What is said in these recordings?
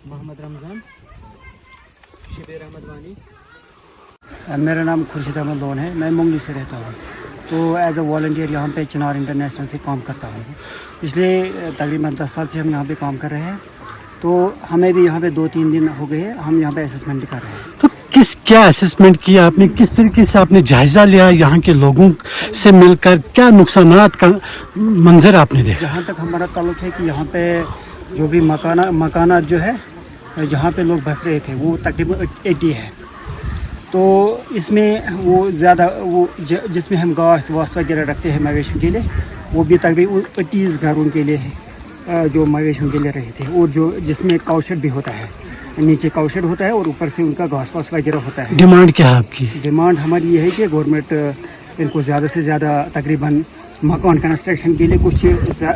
मोहम्मद रमज़ान, शबीर अहमद वानी। मेरा नाम खुर्शीद अहमद लोन है, मैं मुंगली से रहता हूँ। तो एज अ वॉलंटियर यहाँ पे चिनार इंटरनेशनल से काम करता हूँ। पिछले तकरीबन 10 साल से हम यहाँ पे काम कर रहे हैं। तो हमें भी यहाँ पे 2-3 दिन हो गए हैं, हम यहाँ पे असेसमेंट कर रहे हैं। तो क्या असेसमेंट किया आपने, किस तरीके से आपने जायज़ा लिया यहाँ के लोगों से मिलकर, क्या नुकसानात का मंजर आपने देखा? जहाँ तक हमारा ताल्लुक़ है कि यहाँ पे जो भी मकानात जो है जहाँ पे लोग बस रहे थे वो तकरीबन 80 है। तो इसमें वो ज़्यादा वो जिसमें हम घास वास वगैरह रखते हैं मवेशियों के लिए, वो भी तकरीबन 80 घरों के लिए है जो मवेशियों के लिए रहे थे। और जो जिसमें काउशेड भी होता है, नीचे काउशेड होता है और ऊपर से उनका घास वास वगैरह होता है। डिमांड क्या है आपकी? डिमांड हमारी ये है कि गवर्नमेंट इनको ज़्यादा से ज़्यादा तकरीबन मकान कंस्ट्रक्शन के लिए कुछ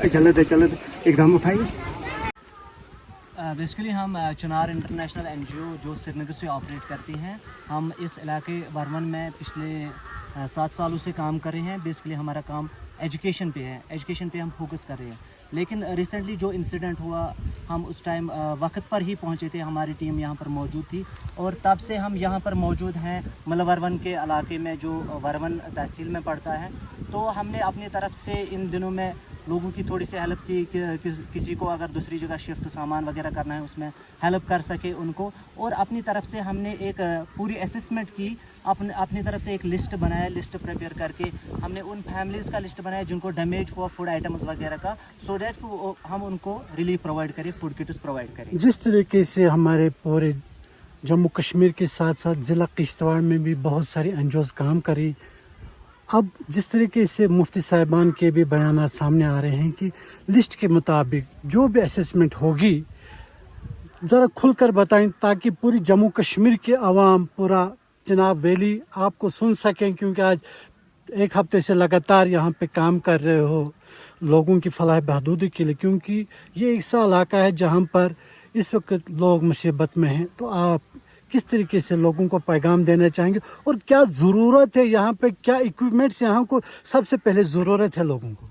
जल्द से जल्द इकदाम उठाए। बेसिकली हम चिनार इंटरनेशनल NGO जो श्रीनगर से ऑपरेट करती हैं, हम इस इलाके वर्वन में पिछले 7 सालों से काम कर रहे हैं। बेसिकली हमारा काम एजुकेशन पे है, एजुकेशन पे हम फोकस कर रहे हैं। लेकिन रिसेंटली जो इंसिडेंट हुआ, हम उस टाइम वक्त पर ही पहुंचे थे, हमारी टीम यहाँ पर मौजूद थी और तब से हम यहाँ पर मौजूद हैं मलवर्वन के इलाके में जो वर्वन तहसील में पड़ता है। तो हमने अपनी तरफ से इन दिनों में लोगों की थोड़ी सी हेल्प की कि किसी को अगर दूसरी जगह शिफ्ट सामान वगैरह करना है उसमें हेल्प कर सके उनको। और अपनी तरफ से हमने एक पूरी असेसमेंट की, अपनी तरफ से एक लिस्ट बनाया, लिस्ट प्रिपेयर करके हमने उन फैमिलीज़ का लिस्ट बनाया जिनको डैमेज हुआ फूड आइटम्स वगैरह का, सो डैट हम उनको रिलीफ प्रोवाइड करें, फूड किट्स प्रोवाइड करें। जिस तरीके से हमारे पूरे जम्मू कश्मीर के साथ साथ ज़िला किश्तवाड़ में भी बहुत सारी NGOs काम करी, अब जिस तरीके से मुफ्ती साहिबान के भी बयानात सामने आ रहे हैं कि लिस्ट के मुताबिक जो भी असेसमेंट होगी ज़रा खुलकर बताएं ताकि पूरी जम्मू कश्मीर के अवाम, पूरा चिनाब वैली आपको सुन सकें, क्योंकि आज 1 हफ्ते से लगातार यहाँ पे काम कर रहे हो लोगों की फलाह बहबूदी के लिए, क्योंकि ये ऐसा इलाका है जहाँ पर इस वक्त लोग मुसीबत में हैं। तो आप किस तरीके से लोगों को पैगाम देना चाहेंगे और क्या ज़रूरत है यहाँ पे, क्या इक्विपमेंट्स यहाँ को सबसे पहले ज़रूरत है लोगों को?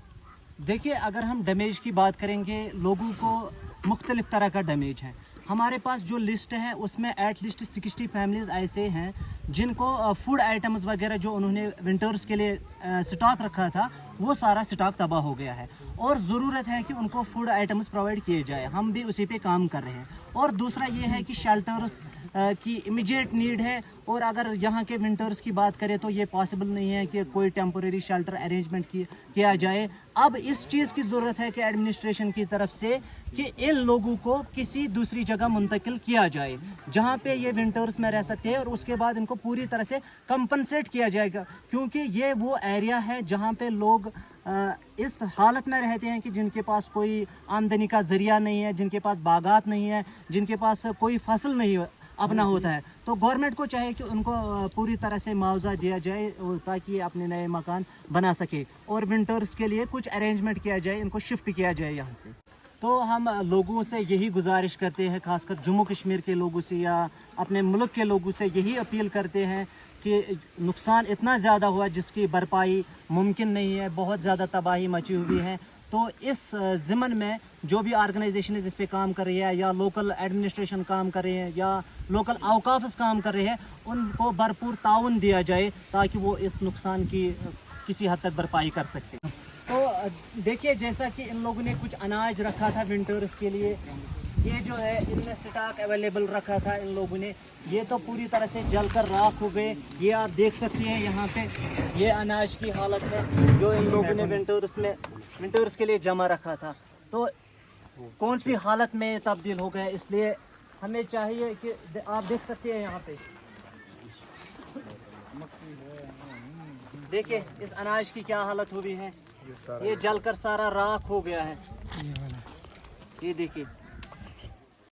देखिए, अगर हम डैमेज की बात करेंगे, लोगों को मुख्तलिफ तरह का डैमेज है। हमारे पास जो लिस्ट है उसमें एटलीस्ट 60 फैमिलीज़ ऐसे हैं जिनको फूड आइटम्स वगैरह जो उन्होंने विंटर्स के लिए स्टॉक रखा था वो सारा स्टॉक तबाह हो गया है और ज़रूरत है कि उनको फूड आइटम्स प्रोवाइड किए जाए। हम भी उसी पे काम कर रहे हैं। और दूसरा ये है कि शेल्टर्स की इमीडिएट नीड है। और अगर यहाँ के विंटर्स की बात करें तो ये पॉसिबल नहीं है कि कोई टेम्पोरेरी शेल्टर अरेंजमेंट किया जाए। अब इस चीज़ की ज़रूरत है कि एडमिनिस्ट्रेशन की तरफ से कि इन लोगों को किसी दूसरी जगह मुंतकिल किया जाए जहाँ पे ये विंटर्स में रह सकते हैं और उसके बाद इनको पूरी तरह से कंपनसेट किया जाएगा, क्योंकि ये वो एरिया है जहाँ पे लोग इस हालत में रहते हैं कि जिनके पास कोई आमदनी का ज़रिया नहीं है, जिनके पास बागात नहीं है, जिनके पास कोई फसल नहीं अपना होता है। तो गवर्नमेंट को चाहे कि उनको पूरी तरह से मुआवजा दिया जाए ताकि ये अपने नए मकान बना सके और विंटर्स के लिए कुछ अरेंजमेंट किया जाए, इनको शिफ्ट किया जाए यहाँ से। तो हम लोगों से यही गुजारिश करते हैं, खासकर जम्मू कश्मीर के लोगों से या अपने मुल्क के लोगों से यही अपील करते हैं कि नुकसान इतना ज़्यादा हुआ जिसकी भरपाई मुमकिन नहीं है, बहुत ज़्यादा तबाही मची हुई है। तो इस ज़िमन में जो भी ऑर्गेनाइजेशन इस पे काम कर रही है या लोकल एडमिनिस्ट्रेशन काम कर रहे हैं या लोकल औकाफ़ काम कर रहे हैं, उनको भरपूर ताउन दिया जाए ताकि वो इस नुकसान की किसी हद तक भरपाई कर सकते हैं। तो देखिए, जैसा कि इन लोगों ने कुछ अनाज रखा था विंटर्स के लिए, ये जो है इनमें स्टॉक अवेलेबल रखा था इन लोगों ने, ये तो पूरी तरह से जलकर राख हो गए। ये आप देख सकते हैं यहाँ पे ये अनाज की हालत है जो इन लोगों ने विंटर्स के लिए जमा रखा था। तो कौन सी हालत में तब्दील हो गया, इसलिए हमें चाहिए कि आप देख सकते हैं यहाँ पे देखिए इस अनाज की क्या हालत हुई है। ये जल कर सारा राख हो गया है, ये देखिए।